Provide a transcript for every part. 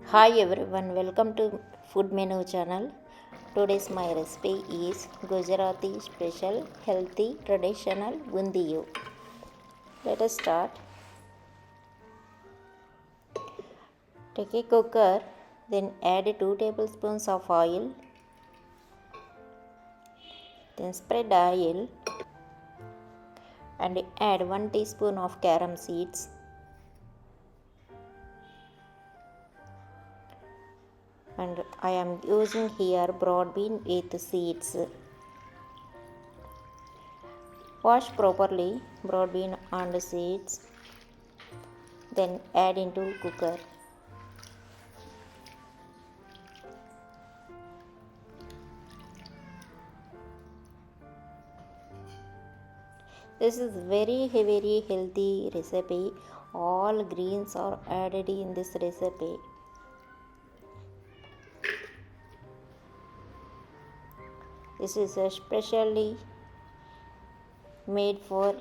Hi everyone, welcome to Food Menu channel. Today's my recipe is Gujarati special healthy traditional Undhiyu. Let us start. Take a cooker, then add 2 tablespoons of oil, then spread oil and add 1 teaspoon of carom seeds. And I am using here broad bean with seeds. Wash properly broad bean and seeds, then add into cooker. This is very healthy recipe. All greens are added in this recipe. This is especially made for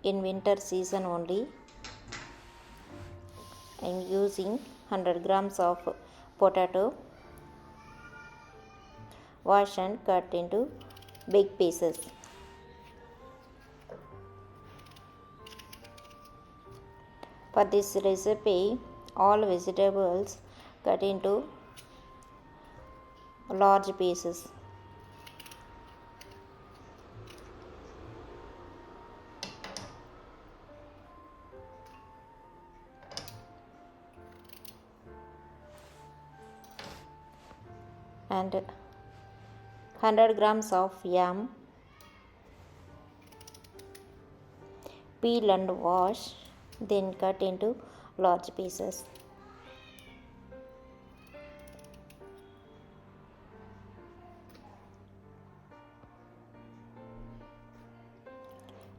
in winter season only. I am using 100 grams of potato. Wash and cut into big pieces. For this recipe, all vegetables cut into large pieces. And 100 grams of yam, peel and wash, then cut into large pieces.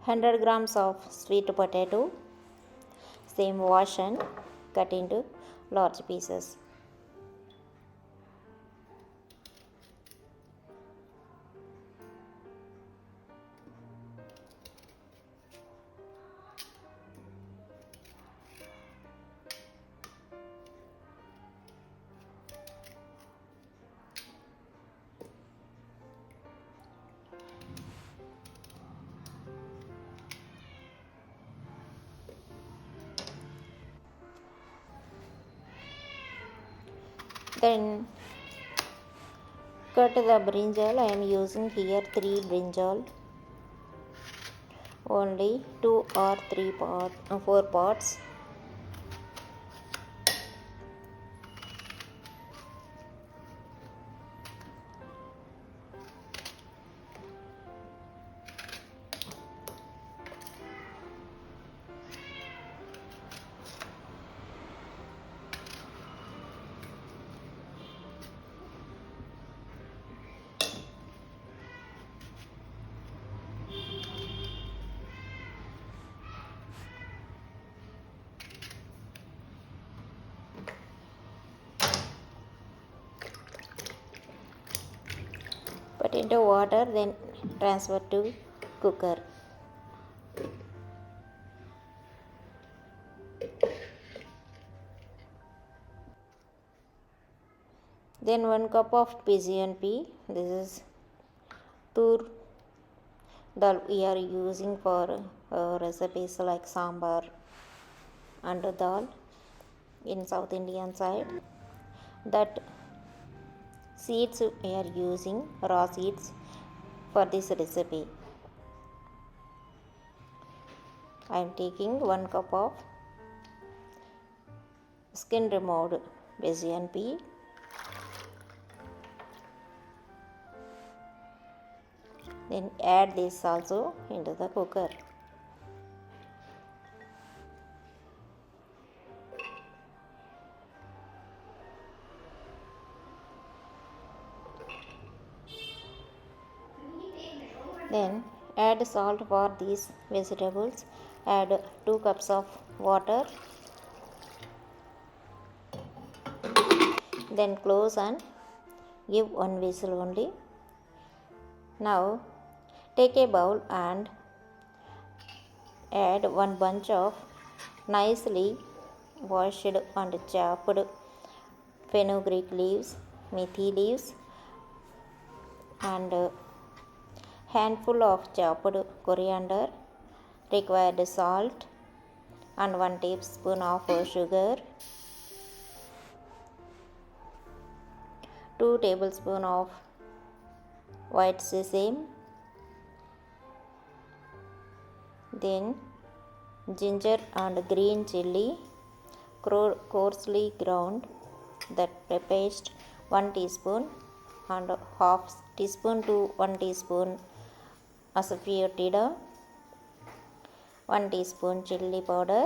Hundred grams of sweet potato, same wash and cut into large pieces. Then cut the brinjal. I am using here 3 brinjal, only 2 or 4 parts. Put into water, then transfer to cooker. Then 1 cup of pigeon pea. This is tur dal we are using for recipes like sambar and dal in South Indian side. That seeds we are using raw seeds for this recipe. I am taking 1 cup of skin removed pigeon pea. Then add this also into the cooker. Then add salt for these vegetables. Add 2 cups of water. Then close and give 1 whistle only. Now take a bowl and add 1 bunch of nicely washed and chopped fenugreek leaves, methi leaves, and handful of chopped coriander. Required salt and 1 tablespoon of sugar, 2 tablespoons of white sesame, then ginger and green chili coarsely ground, that paste 1 teaspoon and half teaspoon to 1 teaspoon asafoetida, 1 teaspoon chili powder,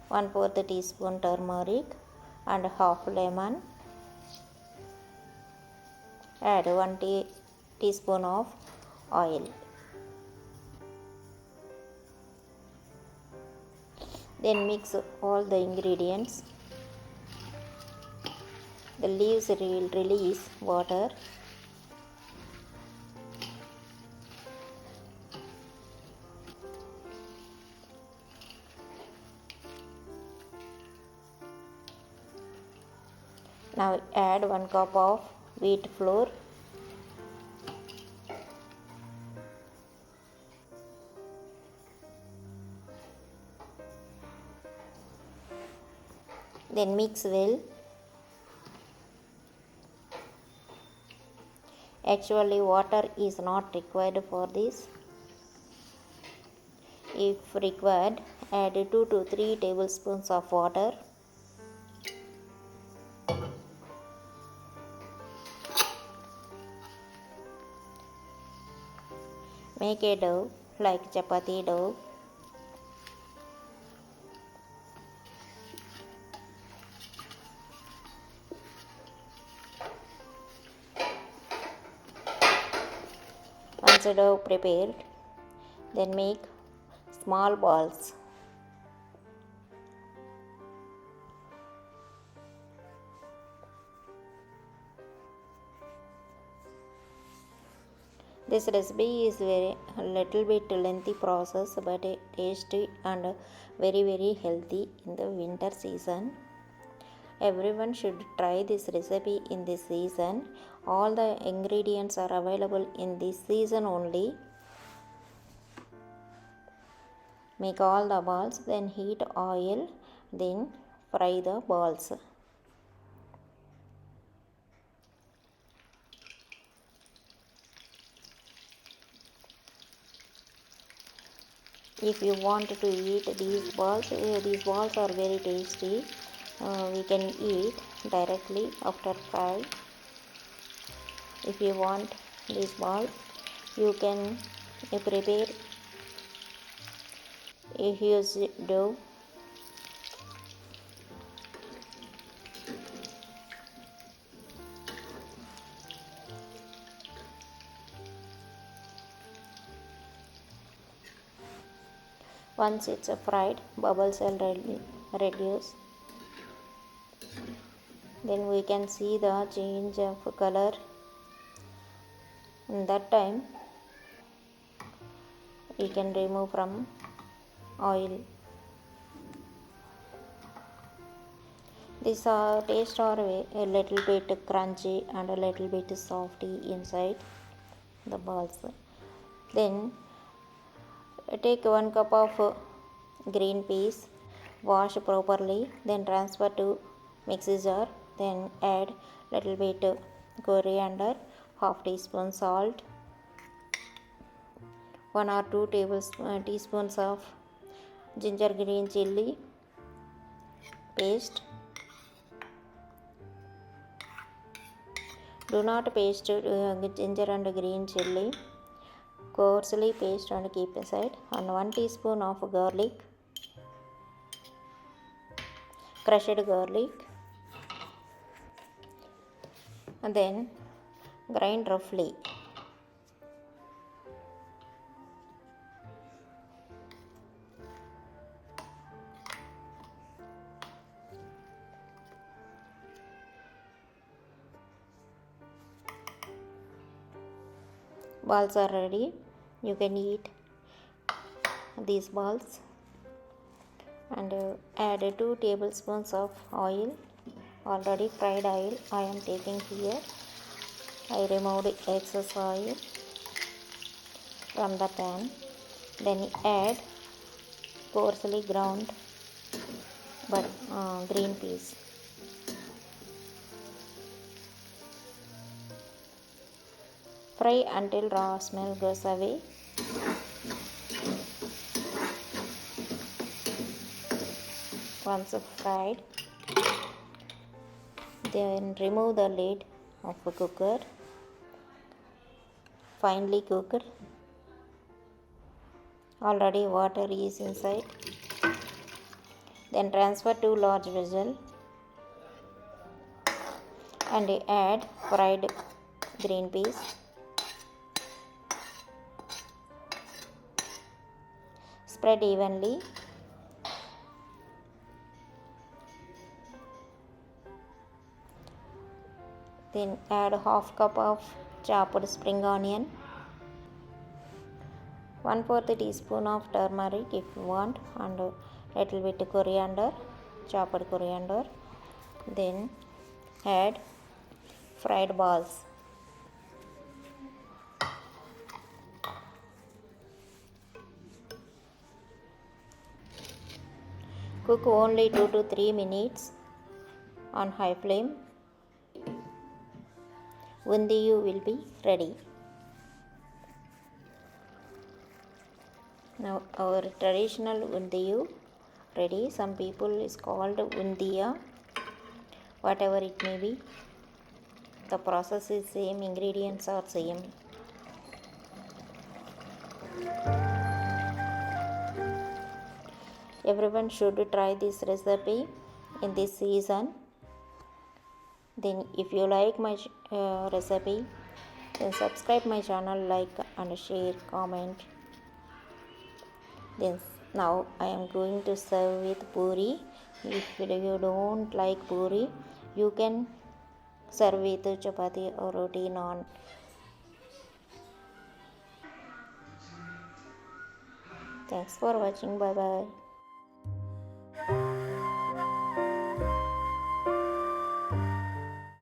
1/4 teaspoon turmeric, and half lemon. Add 1 teaspoon of oil. Then mix all the ingredients. The leaves will release water. Now add 1 cup of wheat flour, then mix well. Actually water is not required for this. If required, add 2 to 3 tablespoons of water. Make a dough like chapati dough. Once the dough prepared, then make small balls. This recipe is a little bit lengthy process, but tasty and very healthy in the winter season. Everyone should try this recipe in this season. All the ingredients are available in this season only. Make all the balls, then heat oil, then fry the balls. If you want to eat these balls are very tasty. We can eat directly after fry. If you want this ball, you can prepare a huge dough. Once it's fried, bubbles will reduce. Then we can see the change of color. In that time, we can remove from oil. These taste are a little bit crunchy and a little bit softy inside the balls. Then take 1 cup of green peas, wash properly, then transfer to mixing jar. Then add little bit coriander, half teaspoon salt, 1 or 2 teaspoons of ginger green chili paste. Do not paste ginger and green chili. Coarsely paste and keep aside. And 1 teaspoon of garlic, crushed garlic, and then grind roughly. Balls are ready. You can eat these balls and add 2 tablespoons of oil already fried oil I am taking here. I removed excess oil from the pan. Then add coarsely ground green peas. Fry until raw smell goes away. Once fried, then remove the lid of the cooker. Finely cooked. Already water is inside. Then transfer to large vessel and add fried green peas. Spread evenly. Then add half cup of chopped spring onion, 1/4 teaspoon of turmeric if you want, and little bit coriander, chopped coriander. Then add fried balls. Cook only 2 to 3 minutes on high flame. Undhiyu will be ready. Now our traditional undhiyu ready. Some people is called Undhiya. Whatever it may be, the process is same, ingredients are same. Everyone should try this recipe in this season. Then if you like my recipe, then subscribe my channel, like and share, comment. Then now I am going to serve with puri. If you don't like puri, you can serve with chapati or roti, naan. Thanks for watching. Bye bye.